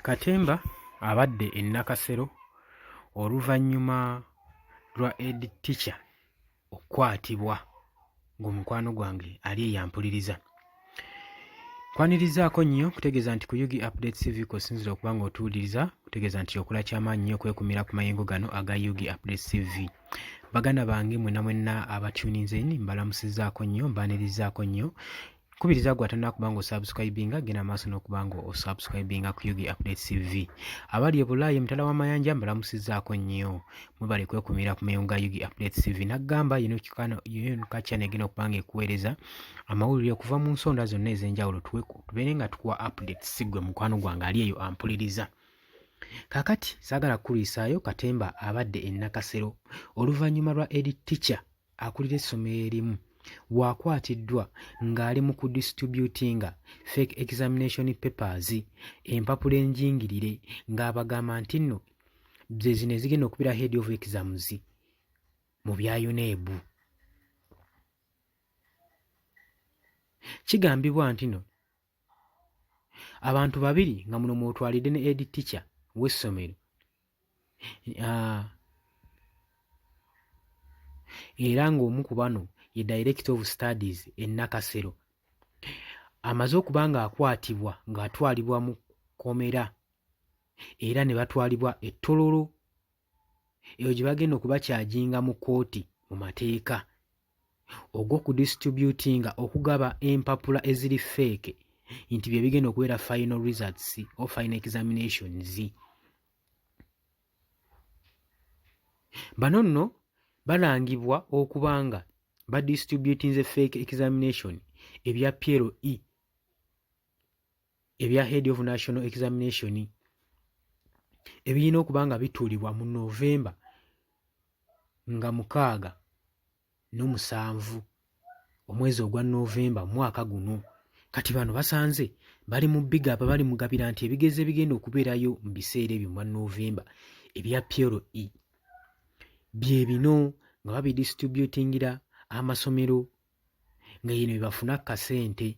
Katemba abadde Enakasero oluvannyuma lwa Headteacher okukwatibwa ng'omukwano gwange ali eyampuliriza. Kwanirizaako nnyo kutegeeza nti ku UG Updates TV k'osinzira okuba ng'otuwuliriza kutegeeza nti okola ky'amaanyi nnyo okwekumira ku mayengo gano aga UG Updates TV. Baganda bange mwenna abatuninze ini mbalamusizzaako nnyo mbaanirizaako nnyo. Kubiriza gwe atannakuba ng'osubscribinga genda maaso n'okuba ng'osubscribinga ku UG Updates TV. Abali e Bulaya emitala w'amayanja mbalamusizzaako nnyo mwebale kwekumira ku mayengo ga UG Updates TV. Naggamba yino kacyane egenda okuba ng'ekuweereza amawulire okuva mu nsonda zonna ez'enjawulo tubeere nga tukuwa updates si ggwe mukwano gwange ali eyo ampuliriza. Kaakati saagala kukuliisaayo Katemba abadde Enakasero oluvannyuma lwa Headteacher akulira essomero erimu waakwatiddwa ng'ali mu kudistributinga fake examination papers, empapula enjingirire ng'abagamba nti nno ze zino ezigenda okubeera head of exams mu bya UNEB. Kigambibwa nti no abantu babiri nga muno mwotwalidde ne Headteacher w'essomero era ng'omu ku bano ye Director of Studies Enakasero amaze okuba ng'akwatibwa ng'atwalibwa mu kkomera era ne batwalibwa e Tororo eyo gye bagenda okubakyajinga mu kkooti mu mateeka ogw'okudistributinga okugaba empapula eziri fake nti bye bigenda okubeera final results or final examinations. Bano nno balangibwa okuba nga badistributinze fake examination ebya PLE ebya Head of National Examination ebirina okuba nga bituulibwa mu November nga 6 omwezi ogwa November mwaka guno. Kati bano basanze bali mu bigaba bali mugabira nti ebigezo ebigenda okubeerayo mu biseera ebyo mu November ebya PLE bye bino nga babidistributingira amasomero nga yino bibafuna kasente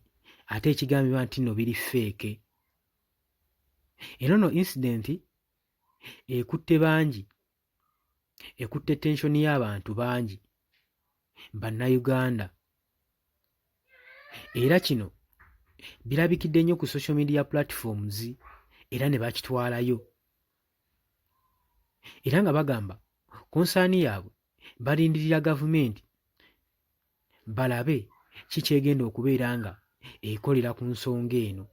ate ekigambibwa nti nno biri fake. Eno no incident ekutte bangi, ekutte tension y'abantu bangi bannayuganda era kino birabikidde nnyo ku social media platforms era ne bakitwalayo era nga bagamba konsaani yaabwe balindirira gavumenti balabe kikyegenda okubeera nga ekolera ku nsonga eno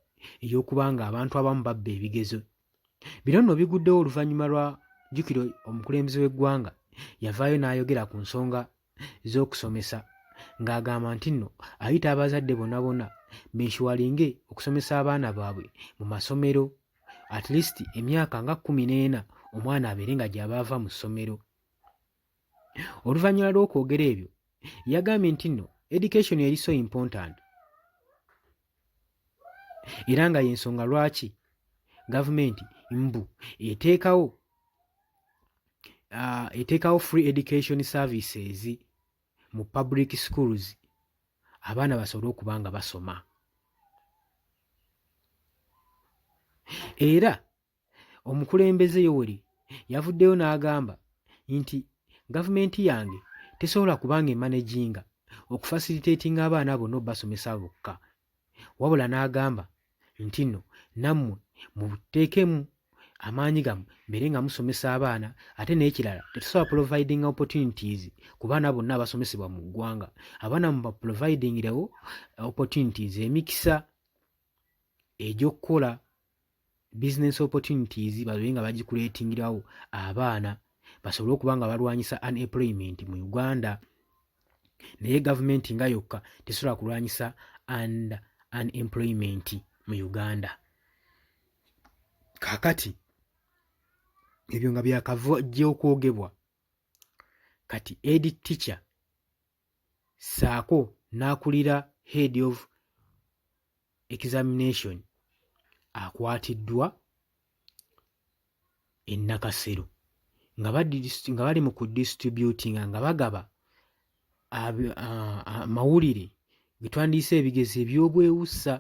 ey'okuba nga abantu abamu babba ebigezo. Bino nno biguddewo oluvannyuma lwa Jjukiro omukulembeze w'eggwanga yavaayo n'ayogera ku nsonga z'okusomesa ng'agamba nti nno ayita abazadde bonna beeshuwalinge okusomesa abaana baabwe mu masomero at least emyaka nga 14 omwana abeere nga gy'aba ava mu ssomero. Oluvannyuma lw'okwogera ebyo yagambye nti nno education eri so important era nga y'ensonga lwaki gavumenti eteekawo free education services mu public schools abaana basobole okuba nga basoma. Era omukulembeze Yoweri yavuddeyo n'agamba nti gavumenti yange tesobola kuba nga emanaginga okufacilitatinga abaana bonna obasomesa bokka, wabula n'agamba nti nno nammwe muteekemu amaanyi gammwe mbere nga musomesa abaana ate n'ekirala tetusobola providing opportunities ku baana bonna abasomesebwa mu ggwanga. Abaana mubaprovidingirewo opportunities, emikisa egy'okukola business opportunities babe nga bagikuleetingirawo abaana basobole okuba nga balwanyisa unemployment mu Uganda. Naye gavumenti nga yokka tesobola kulwanyisa unemployment mu Uganda. Kaakati ebyo nga byakavajja okwogebwa kati Headteacher saako n'akulira head of examination akwatiddwa Enakasero nga bali mu kudistributinga nga bagaba amawulire ge twandiyise ebigezo eby'obwewussa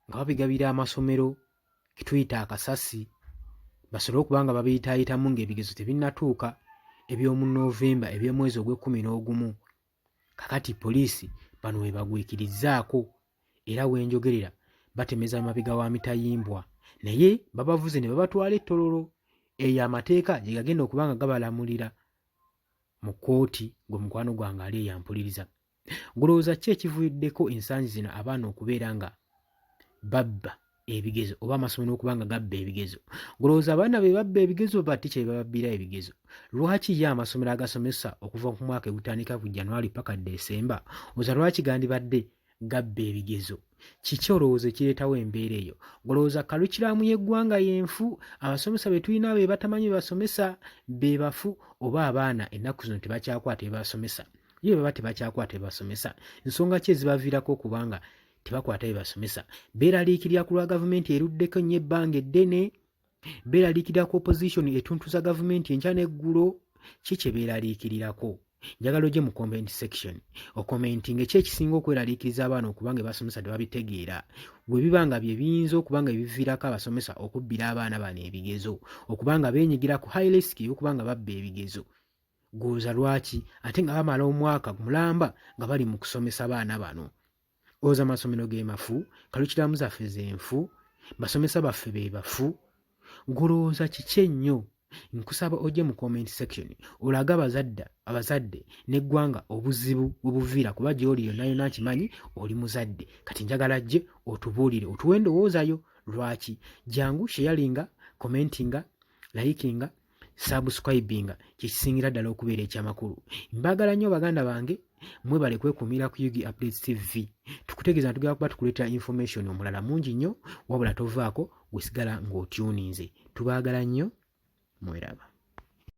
nga babigabira amasomero kituyita akasasi basobole okuba nga babiyitaayitamu ng'ebigezo tebinnatuuka eby'omu Novemba eby'omwezi ogw'e11. Kakati poliisi bano we bagwikirizaako era wenjogerera batemeza amabega wa mitayimbwa naye babavuze ne babatwala ettololo. Eyo amateeka gye gagenda okuba nga gabalamulira mu kkooti gwe mukwano gwange ali eyampuliriza. Gulowooza ki ekivuddeko ensangi zino abaana okubeera nga babba ebigezo oba amasomero okuba nga gabba ebigezo? Gulowooza abaana be babba ebigezo oba ttica be bababbira ebigezo? Lwaki ye amasomero agasomesa okuva ku mwaka egutandika ku January paka December oza lwaki gandibadde gabba ebigezo? Kiki olowooza ekireetawo embeera eyo? Golowooza kalukiramu y'eggwanga y'enfu, abasomesa be tulina be batamanyi basomesa be bafu, oba abaana ennaku zino tebakyakwata ebasomesa? Ye baba tebakyakwata ebasomesa, nsonga ki ezibaviirako okubanga tebakwata ebasomesa? Beeraliikirira ku lwa gavumenti eruddeko nnyo ebbanga eddene, beeraliikirira ku opposition etuntuza gavumenti enkya n'eggulo. Ki kye beeraliikirirako? Njagala ojje mu comment section okomentinga ekisinga okweraliikiriza abaana okubanga ebasomesa tebabitegeera, bwe biba nga bye biyinza okubanga biviirako abasomesa okubbira abaana bano ebigezo, okubanga beenyigira ku high risk ey'okubanga babba ebigezo. Gooza lwaki ate nga bamala omwaka mulamba nga bali mu kusomesa baana bano? Oza amasomero ge mafu, kalukiramu zaffe z'enfu, basomesa baffe be bafu. Golowooza kiki ennyo? Nkusaba ojje mu comment section olaga abazadde n'eggwanga obuzibu obuviira kuba gy'oli yonna yonna nkimanyi oli muzadde. Kati njagala jje otubuulire otuwe endowoozayo. Lwaki? Jangu sharinga, commentinga, likinga, subscribinga kyekisingira ddala okubeera ekyamakulu. Mbagala nnyo baganda bange, mwebale kwekuumira ku Yugi Updates TV. Tukutegeeza nti tugenda kuba tukuleetera information omulala mungi nnyo, wabula tovaako gwe sigala ng'otuninze. Tubaagala nnyo, mweraba.